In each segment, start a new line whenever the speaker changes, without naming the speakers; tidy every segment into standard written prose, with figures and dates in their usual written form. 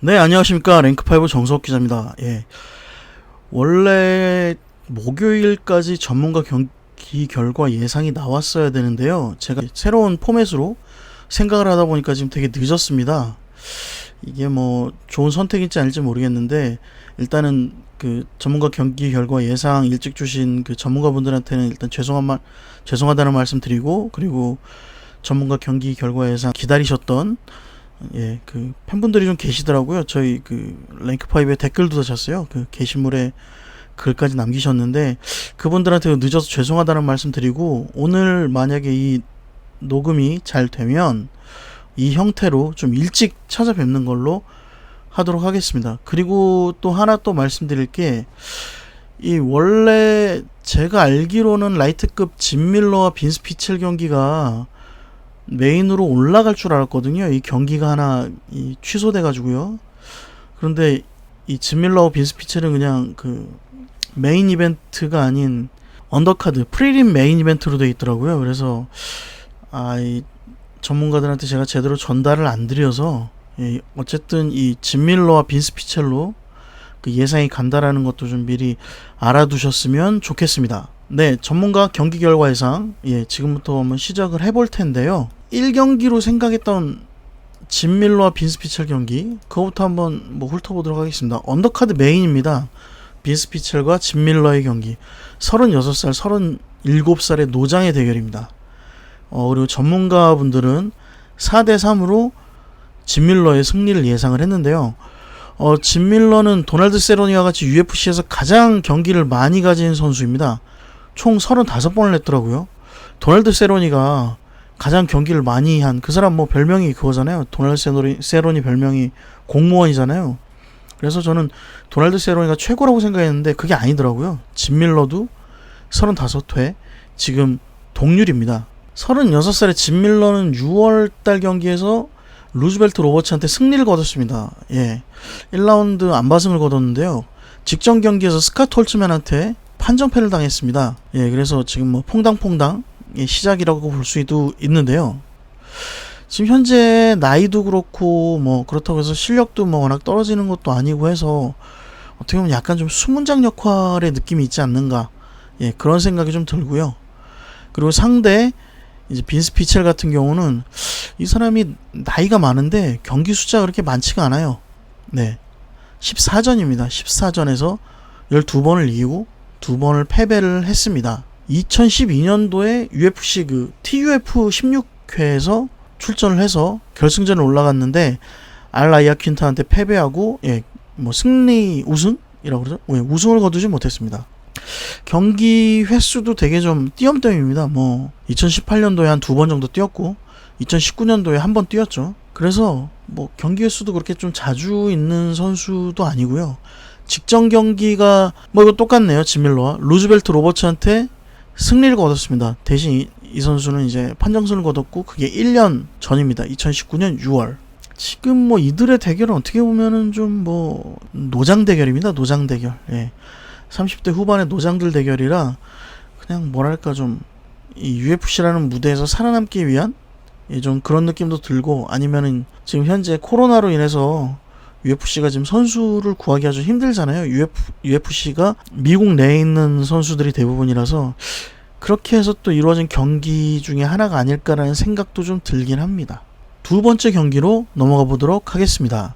네, 안녕하십니까. 랭크5 정석 기자입니다. 예. 원래 목요일까지 전문가 경기 결과 예상이 나왔어야 되는데요. 제가 새로운 포맷으로 생각을 하다 보니까 지금 되게 늦었습니다. 이게 뭐 좋은 선택인지 아닐지 모르겠는데, 일단은 그 전문가 경기 결과 예상 일찍 주신 그 전문가분들한테는 일단 죄송하다는 말씀 드리고, 그리고 전문가 경기 결과 예상 기다리셨던 그 팬분들이 좀 계시더라고요. 저희 그 랭크5에 댓글도 다셨어요. 그 게시물에 글까지 남기셨는데, 그분들한테 늦어서 죄송하다는 말씀 드리고, 오늘 만약에 이 녹음이 잘 되면 이 형태로 좀 일찍 찾아뵙는 걸로 하도록 하겠습니다. 그리고 또 하나 또 말씀드릴 게, 이 원래 제가 알기로는 라이트급 짐 밀러와 빈스 피첼 경기가 메인으로 올라갈 줄 알았거든요. 이 경기가 하나 취소돼 가지고요. 그런데 이 짐 밀러와 빈스 피첼은 그냥 그 메인 이벤트가 아닌 언더카드 프리림 메인 이벤트로 돼 있더라고요. 그래서 이 전문가들한테 제가 제대로 전달을 안 드려서, 어쨌든 이 짐 밀러와 빈스 피첼로 그 예상이 간다라는 것도 좀 미리 알아두셨으면 좋겠습니다. 네, 전문가 경기 결과 예상, 지금부터 한번 시작을 해볼 텐데요. 1경기로 생각했던 짐 밀러와 빈스 피첼 경기, 그거부터 한번 뭐 훑어보도록 하겠습니다. 언더카드 메인입니다. 빈스 피첼과 짐 밀러의 경기. 36살, 37살의 노장의 대결입니다. 그리고 전문가분들은 4대3으로 짐 밀러의 승리를 예상을 했는데요. 짐 밀러는 도널드 세로니와 같이 UFC에서 가장 경기를 많이 가진 선수입니다. 총 35번을 했더라고요. 도널드 세로니가 가장 경기를 많이 한 그 사람 뭐 별명이 그거잖아요. 도널드 세로니 별명이 공무원이잖아요. 그래서 저는 도널드 세로니가 최고라고 생각했는데 그게 아니더라고요. 짐 밀러도 35회 지금 동률입니다. 36살의 짐 밀러는 6월달 경기에서 루즈벨트 로버츠한테 승리를 거뒀습니다. 1라운드 안바승을 거뒀는데요. 직전 경기에서 스캇 홀츠맨한테 판정패를 당했습니다. 그래서 지금 뭐 퐁당퐁당 시작이라고 볼 수도 있는데요. 지금 현재 나이도 그렇고 뭐 그렇다고 해서 실력도 뭐 워낙 떨어지는 것도 아니고 해서 어떻게 보면 약간 좀 수문장 역할의 느낌이 있지 않는가, 그런 생각이 좀 들고요. 그리고 상대 이제 빈스 피첼 같은 경우는 이 사람이 나이가 많은데 경기 숫자가 그렇게 많지가 않아요. 14전입니다. 14전에서 12번을 이기고 2번을 패배를 했습니다. 2012년도에 UFC 그 TUF 16회에서 출전을 해서 결승전에 올라갔는데 알라이아 퀸타한테 패배하고 뭐 승리 우승이라고 그러죠? 우승을 거두지 못했습니다. 경기 횟수도 되게 좀 띄엄띄엄입니다. 뭐 2018년도에 한 2번 정도 뛰었고 2019년도에 한 번 뛰었죠. 그래서 뭐 경기 횟수도 그렇게 좀 자주 있는 선수도 아니고요. 직전 경기가 뭐 이거 똑같네요. 짐 밀러와 루즈벨트 로버츠한테 승리를 거뒀습니다. 대신 이 선수는 이제 판정승을 거뒀고 그게 1년 전입니다. 2019년 6월. 지금 뭐 이들의 대결은 어떻게 보면은 좀 뭐 노장 대결입니다. 노장 대결. 30대 후반의 노장들 대결이라 그냥 뭐랄까 좀 이 UFC라는 무대에서 살아남기 위한 좀 그런 느낌도 들고, 아니면은 지금 현재 코로나로 인해서 UFC가 지금 선수를 구하기 아주 힘들잖아요. UFC가 미국 내에 있는 선수들이 대부분이라서 그렇게 해서 또 이루어진 경기 중에 하나가 아닐까라는 생각도 좀 들긴 합니다. 두 번째 경기로 넘어가 보도록 하겠습니다.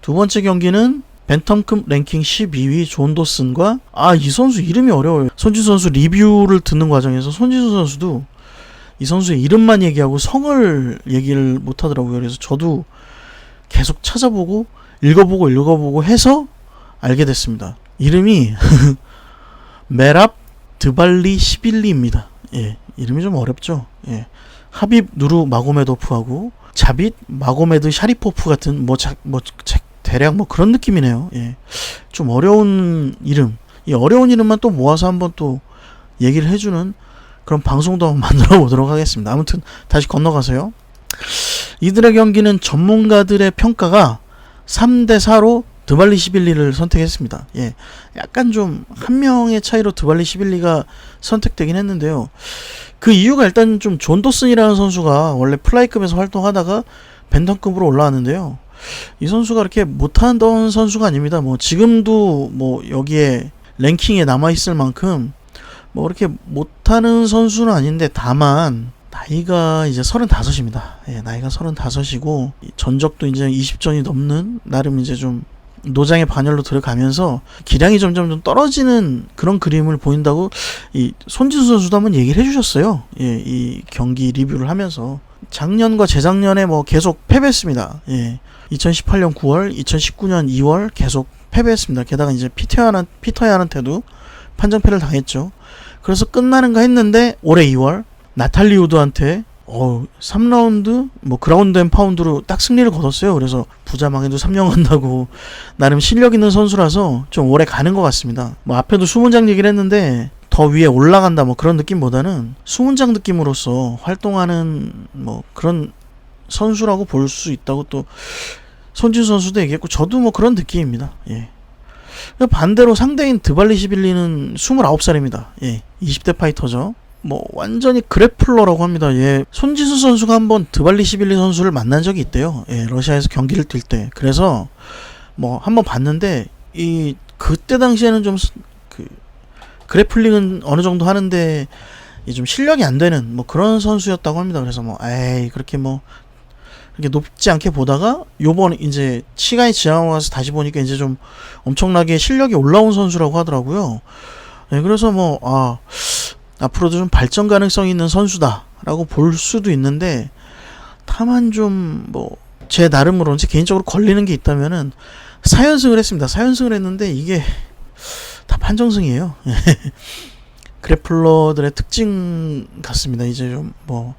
두 번째 경기는 벤텀급 랭킹 12위 존 도슨과, 이 선수 이름이 어려워요. 손지수 선수 리뷰를 듣는 과정에서 손지수 선수도 이 선수의 이름만 얘기하고 성을 얘기를 못하더라고요. 그래서 저도 계속 찾아보고 읽어보고 해서 알게 됐습니다. 이름이 메랍 드발리 시빌리입니다. 이름이 좀 어렵죠. 하빕 누르 마고메도프하고 자빗 마고메드 샤리포프 같은 대략 뭐 그런 느낌이네요. 좀 어려운 이름. 이 어려운 이름만 또 모아서 한번 또 얘기를 해주는 그런 방송도 한번 만들어 보도록 하겠습니다. 아무튼 다시 건너가세요. 이들의 경기는 전문가들의 평가가 3대4로 드발리시빌리를 선택했습니다. 약간 좀 한 명의 차이로 드발리시빌리가 선택되긴 했는데요. 그 이유가 일단 좀 존 도슨이라는 선수가 원래 플라이급에서 활동하다가 벤텀급으로 올라왔는데요. 이 선수가 이렇게 못하던 선수가 아닙니다. 뭐 지금도 뭐 여기에 랭킹에 남아있을 만큼 뭐 그렇게 못하는 선수는 아닌데, 다만 나이가 이제 35입니다. 예, 나이가 35이고 전적도 이제 20전이 넘는, 나름 이제 좀 노장의 반열로 들어가면서 기량이 점점 좀 떨어지는 그런 그림을 보인다고 이 손진수 선수도 한번 얘기를 해주셨어요. 예, 이 경기 리뷰를 하면서 작년과 재작년에 뭐 계속 패배했습니다. 예, 2018년 9월, 2019년 2월 계속 패배했습니다. 게다가 이제 피터야한테도 판정패를 당했죠. 그래서 끝나는가 했는데 올해 2월 나탈리 우드한테 3라운드 뭐 그라운드 앤 파운드로 딱 승리를 거뒀어요. 그래서 부자망에도 3년 간다고 나름 실력 있는 선수라서 좀 오래 가는 것 같습니다. 뭐 앞에도 수문장 얘기를 했는데 더 위에 올라간다 뭐 그런 느낌보다는 수문장 느낌으로서 활동하는 뭐 그런 선수라고 볼 수 있다고 또 손진수 선수도 얘기했고, 저도 뭐 그런 느낌입니다. 예. 반대로 상대인 드발리시빌리는 29살입니다. 예. 20대 파이터죠. 뭐 완전히 그래플러라고 합니다. 예. 손진수 선수가 한번 드발리시빌리 선수를 만난 적이 있대요. 예. 러시아에서 경기를 뛸 때. 그래서 뭐 한번 봤는데 그때 당시에는 좀 그래플링은 어느 정도 하는데 좀 실력이 안 되는 뭐 그런 선수였다고 합니다. 그래서 뭐 그렇게 뭐 이렇게 높지 않게 보다가 요번 이제 시간이 지나고 나서 다시 보니까 이제 좀 엄청나게 실력이 올라온 선수라고 하더라고요. 네, 그래서 뭐 앞으로도 좀 발전 가능성이 있는 선수다라고 볼 수도 있는데, 다만 좀 뭐 제 나름으로 이제 개인적으로 걸리는 게 있다면은 4연승을 했습니다. 4연승을 했는데 이게 다 판정승이에요. 그래플러들의 특징 같습니다. 이제 좀 뭐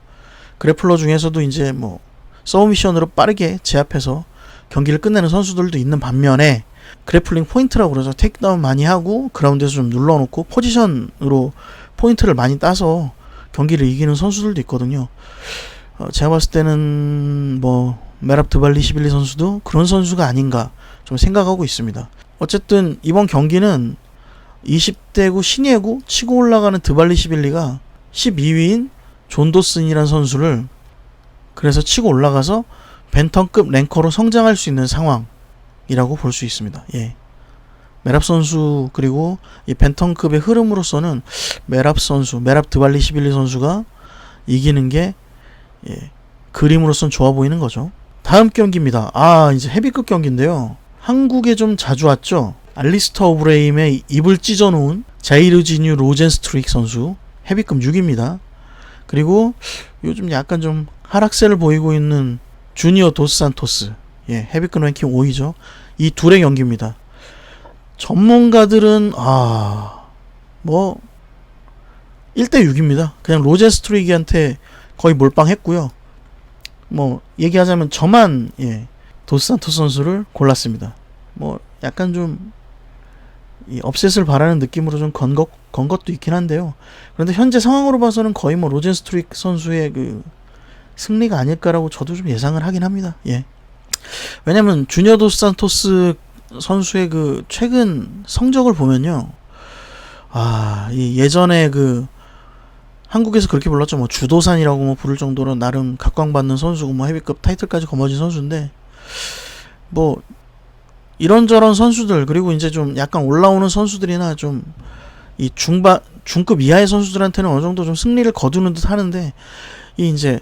그래플러 중에서도 이제 뭐 서브미션으로 빠르게 제압해서 경기를 끝내는 선수들도 있는 반면에, 그래플링 포인트라고 그러죠. 테이크다운 많이 하고 그라운드에서 좀 눌러놓고 포지션으로 포인트를 많이 따서 경기를 이기는 선수들도 있거든요. 제가 봤을 때는 뭐 메랍 드발리시빌리 선수도 그런 선수가 아닌가 좀 생각하고 있습니다. 어쨌든 이번 경기는 20대고 신예고 치고 올라가는 드발리시빌리가 12위인 존 도슨이라는 선수를 그래서 치고 올라가서 벤턴급 랭커로 성장할 수 있는 상황이라고 볼 수 있습니다. 예. 메랍 선수 그리고 이 벤턴급의 흐름으로서는 메랍 드발리시빌리 선수가 이기는 게 그림으로선 좋아 보이는 거죠. 다음 경기입니다. 이제 헤비급 경기인데요. 한국에 좀 자주 왔죠. 알리스터 오브레임의 입을 찢어놓은 자이르지뉴 로젠스트릭 선수, 헤비급 6입니다. 그리고 요즘 약간 좀 하락세를 보이고 있는 주니어 도스 산토스, 헤비급 랭킹 5위죠. 이 둘의 경기입니다. 전문가들은 뭐 1대6입니다. 그냥 로젠스트릭한테 거의 몰빵했고요. 뭐 얘기하자면 저만 도스 산토스 선수를 골랐습니다. 뭐 약간 좀 업셋을 바라는 느낌으로 좀 건 것도 있긴 한데요. 그런데 현재 상황으로 봐서는 거의 뭐 로젠스트릭 선수의 그 승리가 아닐까라고 저도 좀 예상을 하긴 합니다. 왜냐면 주니어 도스 산토스 선수의 그 최근 성적을 보면요, 예전에 그 한국에서 그렇게 불렀죠. 뭐 주도산이라고 뭐 부를 정도로 나름 각광받는 선수고 뭐 헤비급 타이틀까지 거머쥔 선수인데, 뭐 이런저런 선수들, 그리고 이제 좀 약간 올라오는 선수들이나 좀 이 중급 이하의 선수들한테는 어느 정도 좀 승리를 거두는 듯 하는데, 이 이제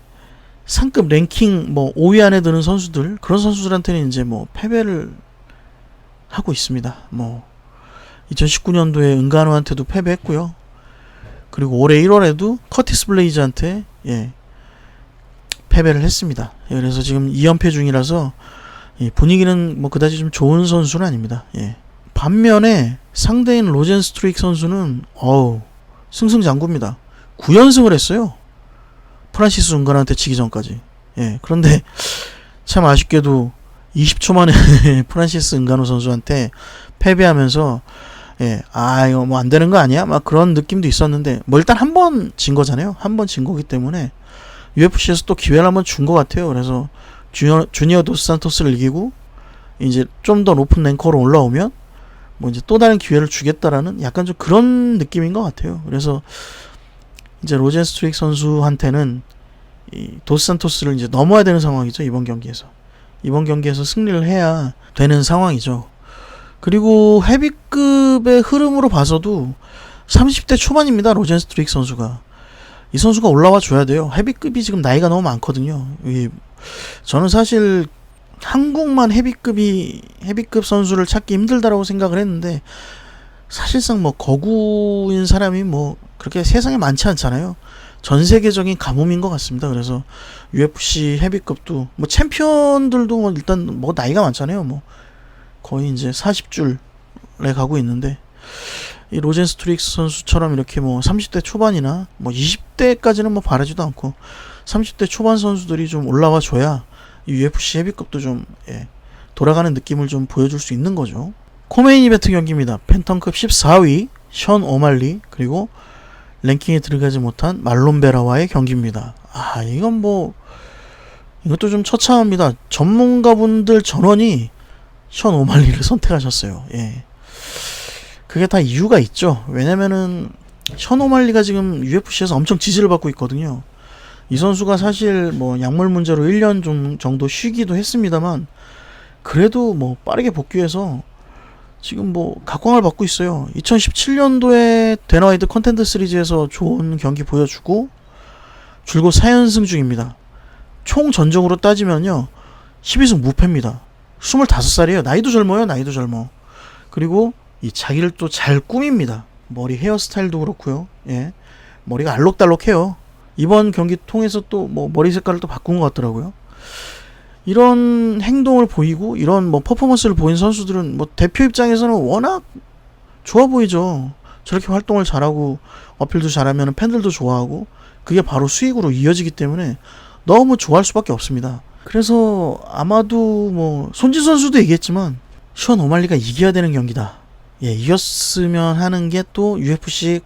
상급 랭킹 뭐 5위 안에 드는 선수들, 그런 선수들한테는 이제 뭐 패배를 하고 있습니다. 뭐 2019년도에 은간호한테도 패배했고요. 그리고 올해 1월에도 커티스 블레이즈한테 패배를 했습니다. 그래서 지금 2연패 중이라서 분위기는 뭐 그다지 좀 좋은 선수는 아닙니다. 반면에 상대인 로젠스트릭 선수는 승승장구입니다. 9연승을 했어요. 프란시스 은간한테 지기 전까지. 그런데 참 아쉽게도 20초 만에 프란시스 은간호 선수한테 패배하면서 이거 뭐 안 되는 거 아니야? 막 그런 느낌도 있었는데, 뭐 일단 한 번 진 거잖아요. 한 번 진 거기 때문에 UFC에서 또 기회를 한번 준 것 같아요. 그래서 주니어 도스 산토스를 이기고 이제 좀 더 높은 랭커로 올라오면 뭐 이제 또 다른 기회를 주겠다라는 약간 좀 그런 느낌인 것 같아요. 그래서 이제 로젠스트릭 선수한테는 이 도스 산토스를 이제 넘어야 되는 상황이죠, 이번 경기에서. 이번 경기에서 승리를 해야 되는 상황이죠. 그리고 헤비급의 흐름으로 봐서도 30대 초반입니다. 로젠스트릭 선수가. 이 선수가 올라와 줘야 돼요. 헤비급이 지금 나이가 너무 많거든요. 저는 사실 한국만 헤비급 선수를 찾기 힘들다라고 생각을 했는데, 사실상 뭐 거구인 사람이 뭐 그렇게 세상에 많지 않잖아요. 전 세계적인 가뭄인 것 같습니다. 그래서 UFC 헤비급도 뭐 챔피언들도 뭐 일단 뭐 나이가 많잖아요. 뭐 거의 이제 40줄에 가고 있는데, 이 로젠스트릭스 선수처럼 이렇게 뭐 30대 초반이나 뭐 20대까지는 뭐 바라지도 않고 30대 초반 선수들이 좀 올라와 줘야 이 UFC 헤비급도 좀 돌아가는 느낌을 좀 보여줄 수 있는 거죠. 코메인 이벤트 경기입니다. 팬텀급 14위 션 오말리, 그리고 랭킹에 들어가지 못한 말론 베라와의 경기입니다. 이건 뭐 이것도 좀 처참합니다. 전문가분들 전원이 션 오말리를 선택하셨어요. 그게 다 이유가 있죠. 왜냐면은 션 오말리가 지금 UFC에서 엄청 지지를 받고 있거든요. 이 선수가 사실 뭐 약물 문제로 1년 정도 쉬기도 했습니다만, 그래도 뭐 빠르게 복귀해서 지금 뭐 각광을 받고 있어요. 2017년도에 데나와이드 컨텐트 시리즈에서 좋은 경기 보여주고 줄곧 4연승 중입니다. 총 전적으로 따지면요 12승 무패입니다. 25살이에요. 나이도 젊어. 그리고 이 자기를 또 잘 꾸밉니다. 머리 헤어스타일도 그렇고요. 머리가 알록달록해요. 이번 경기 통해서 또 뭐 머리 색깔을 또 바꾼 것 같더라고요. 이런 행동을 보이고 이런 뭐 퍼포먼스를 보인 선수들은 뭐 대표 입장에서는 워낙 좋아 보이죠. 저렇게 활동을 잘하고 어필도 잘하면 팬들도 좋아하고 그게 바로 수익으로 이어지기 때문에 너무 좋아할 수밖에 없습니다. 그래서 아마도 뭐 손지 선수도 얘기했지만 션 오말리가 이겨야 되는 경기다. 이겼으면 하는 게 또 UFC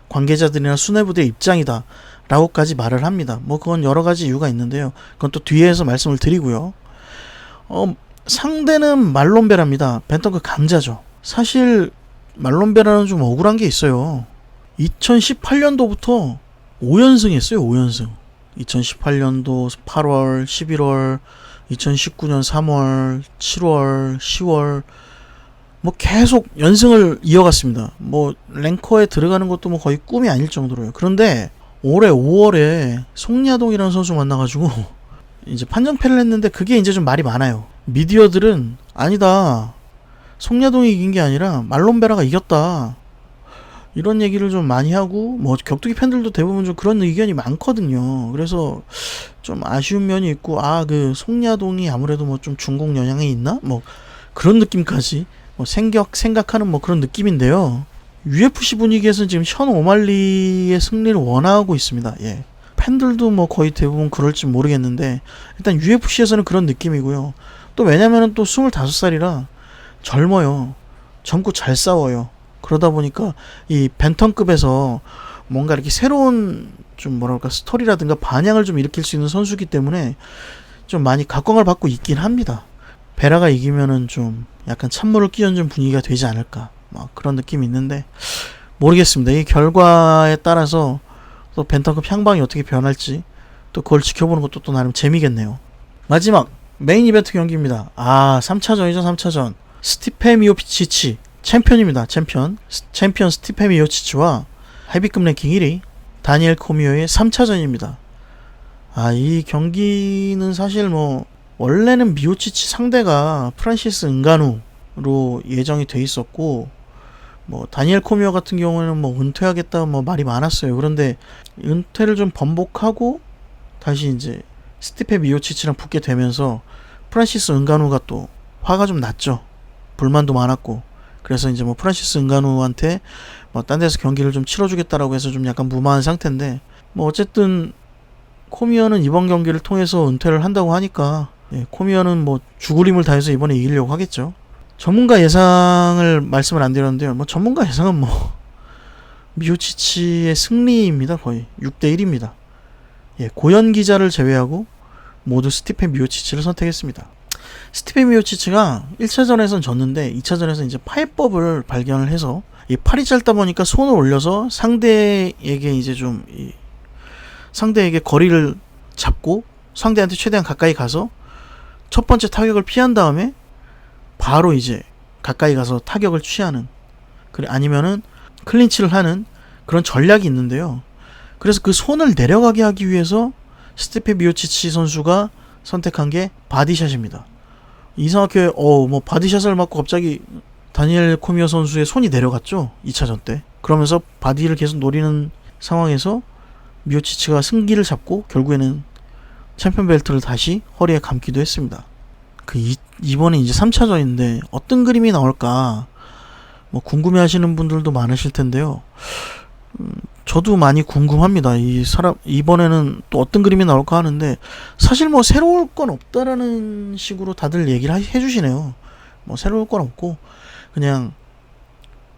관계자들이나 수뇌부들의 입장이다 라고까지 말을 합니다. 뭐 그건 여러 가지 이유가 있는데요. 그건 또 뒤에서 말씀을 드리고요. 상대는 말론 베라입니다. 벤턴급 강자죠. 사실 말론 베라는 좀 억울한 게 있어요. 2018년도부터 5연승 했어요. 5연승. 2018년도 8월, 11월, 2019년 3월, 7월, 10월 뭐 계속 연승을 이어갔습니다. 뭐 랭커에 들어가는 것도 뭐 거의 꿈이 아닐 정도로요. 그런데 올해 5월에 송야동이라는 선수 만나가지고 이제 판정패를 했는데, 그게 이제 좀 말이 많아요. 미디어들은 아니다, 송야동이 이긴 게 아니라 말론 베라가 이겼다, 이런 얘기를 좀 많이 하고, 뭐 격투기 팬들도 대부분 좀 그런 의견이 많거든요. 그래서 좀 아쉬운 면이 있고, 그 송야동이 아무래도 뭐 좀 중국 영향이 있나? 뭐 그런 느낌까지 뭐 생각하는 뭐 그런 느낌인데요. UFC 분위기에서는 지금 션 오말리의 승리를 원하고 있습니다. 팬들도 뭐 거의 대부분 그럴지 모르겠는데, 일단 UFC에서는 그런 느낌이고요. 또 왜냐면은 또 25살이라 젊어요. 젊고 잘 싸워요. 그러다 보니까 이 벤턴급에서 뭔가 이렇게 새로운 좀 뭐랄까 스토리라든가 반향을 좀 일으킬 수 있는 선수이기 때문에 좀 많이 각광을 받고 있긴 합니다. 베라가 이기면은 좀 약간 찬물을 끼얹은 분위기가 되지 않을까, 막 그런 느낌이 있는데 모르겠습니다. 이 결과에 따라서 또 벤턴급 향방이 어떻게 변할지 또 그걸 지켜보는 것도 또 나름 재미겠네요. 마지막 메인 이벤트 경기입니다. 3차전이죠. 3차전 스티페 미오치치 챔피언입니다. 챔피언 스티페 미오치치와 헤비급 랭킹 1위 다니엘 코미오의 3차전입니다. 이 경기는 사실 뭐 원래는 미오치치 상대가 프란시스 은가누로 예정이 돼 있었고, 뭐 다니엘 코미오 같은 경우에는 뭐 은퇴하겠다 뭐 말이 많았어요. 그런데 은퇴를 좀 번복하고 다시 이제 스티페 미오치치랑 붙게 되면서 프란시스 은가누가 또 화가 좀 났죠. 불만도 많았고. 그래서 이제 뭐 프란시스 은가누한테 뭐 딴 데서 경기를 좀 치러주겠다라고 해서 좀 약간 무마한 상태인데, 뭐 어쨌든 코미오는 이번 경기를 통해서 은퇴를 한다고 하니까 코미오는 뭐 죽을 힘을 다해서 이번에 이기려고 하겠죠. 전문가 예상을 말씀을 안 드렸는데요. 뭐 전문가 예상은 뭐 미오치치의 승리입니다. 거의 6대1입니다. 고연 기자를 제외하고 모두 스티페 미오치치를 선택했습니다. 스티페 미오치치가 1차전에선 졌는데 2차전에서 이제 파해법을 발견을 해서 이 팔이 짧다 보니까 손을 올려서 상대에게 이제 좀 상대에게 거리를 잡고 상대한테 최대한 가까이 가서 첫 번째 타격을 피한 다음에 바로 이제 가까이 가서 타격을 취하는, 그래 아니면은 클린치를 하는 그런 전략이 있는데요. 그래서 그 손을 내려가게 하기 위해서 스티페 미오치치 선수가 선택한 게 바디샷입니다. 이상하게 뭐 바디샷을 맞고 갑자기 다니엘 코미어 선수의 손이 내려갔죠. 2차전 때. 그러면서 바디를 계속 노리는 상황에서 미오치치가 승기를 잡고 결국에는 챔피언 벨트를 다시 허리에 감기도 했습니다. 이번에 이제 3차전인데 어떤 그림이 나올까 뭐 궁금해 하시는 분들도 많으실 텐데요. 저도 많이 궁금합니다. 이번에는 또 어떤 그림이 나올까 하는데, 사실 뭐 새로울 건 없다라는 식으로 다들 얘기를 해주시네요. 뭐 새로울 건 없고 그냥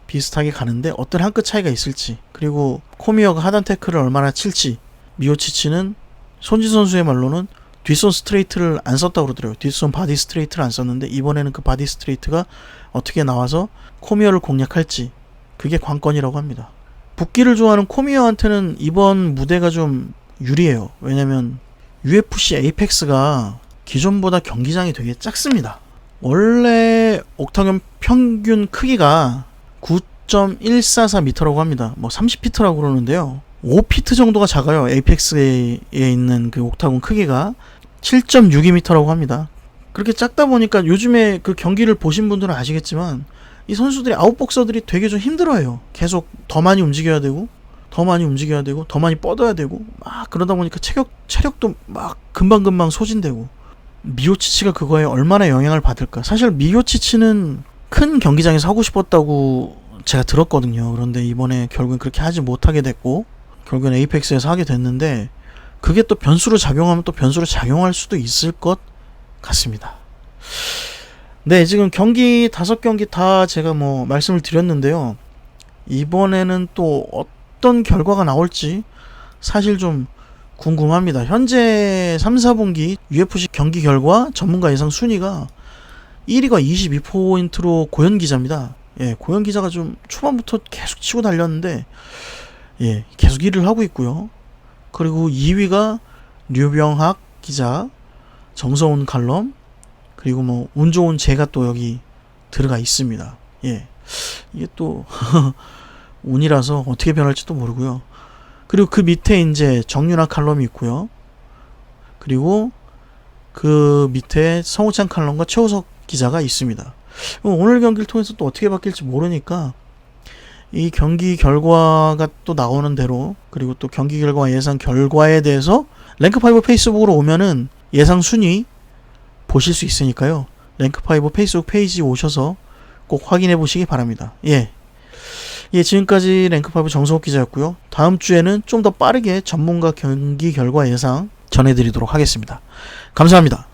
비슷하게 가는데 어떤 한 끗 차이가 있을지, 그리고 코미어가 하단 태클을 얼마나 칠지. 미오치치는 손지 선수의 말로는 뒷손 스트레이트를 안 썼다고 그러더라고요. 뒷손 바디 스트레이트를 안 썼는데 이번에는 그 바디 스트레이트가 어떻게 나와서 코미어를 공략할지, 그게 관건이라고 합니다. 붓기를 좋아하는 코미어한테는 이번 무대가 좀 유리해요. 왜냐면 UFC 에이펙스가 기존보다 경기장이 되게 작습니다. 원래 옥타곤 평균 크기가 9.144m라고 합니다. 뭐 30피트라고 그러는데요. 5피트 정도가 작아요. 에이펙스에 있는 그 옥타곤 크기가 7.62m라고 합니다. 그렇게 작다 보니까 요즘에 그 경기를 보신 분들은 아시겠지만 이 선수들이, 아웃복서들이 되게 좀 힘들어해요. 계속 더 많이 움직여야 되고 더 많이 뻗어야 되고 막 그러다 보니까 체력도 막 금방금방 소진되고, 미오치치가 그거에 얼마나 영향을 받을까. 사실 미오치치는 큰 경기장에서 하고 싶었다고 제가 들었거든요. 그런데 이번에 결국엔 그렇게 하지 못하게 됐고 결국엔 에이펙스에서 하게 됐는데, 그게 또 변수로 작용하면 또 변수로 작용할 수도 있을 것 같습니다. 네, 지금 경기 5경기 다 제가 뭐 말씀을 드렸는데요. 이번에는 또 어떤 결과가 나올지 사실 좀 궁금합니다. 현재 3, 4분기 UFC 경기 결과 전문가 예상 순위가 1위가 22포인트로 고현 기자입니다. 예, 고현 기자가 좀 초반부터 계속 치고 달렸는데 예, 계속 1위를 하고 있고요. 그리고 2위가 류병학 기자, 정서훈 칼럼, 그리고 뭐 운 좋은 제가 또 여기 들어가 있습니다. 예, 이게 또 운이라서 어떻게 변할지도 모르고요. 그리고 그 밑에 이제 정윤아 칼럼이 있고요. 그리고 그 밑에 성우찬 칼럼과 최우석 기자가 있습니다. 오늘 경기를 통해서 또 어떻게 바뀔지 모르니까 이 경기 결과가 또 나오는 대로, 그리고 또 경기 결과 예상 결과에 대해서 랭크5 페이스북으로 오면은 예상 순위 보실 수 있으니까요. 랭크5 페이스북 페이지 오셔서 꼭 확인해 보시기 바랍니다. 예, 지금까지 랭크5 정성욱 기자였고요. 다음 주에는 좀 더 빠르게 전문가 경기 결과 예상 전해드리도록 하겠습니다. 감사합니다.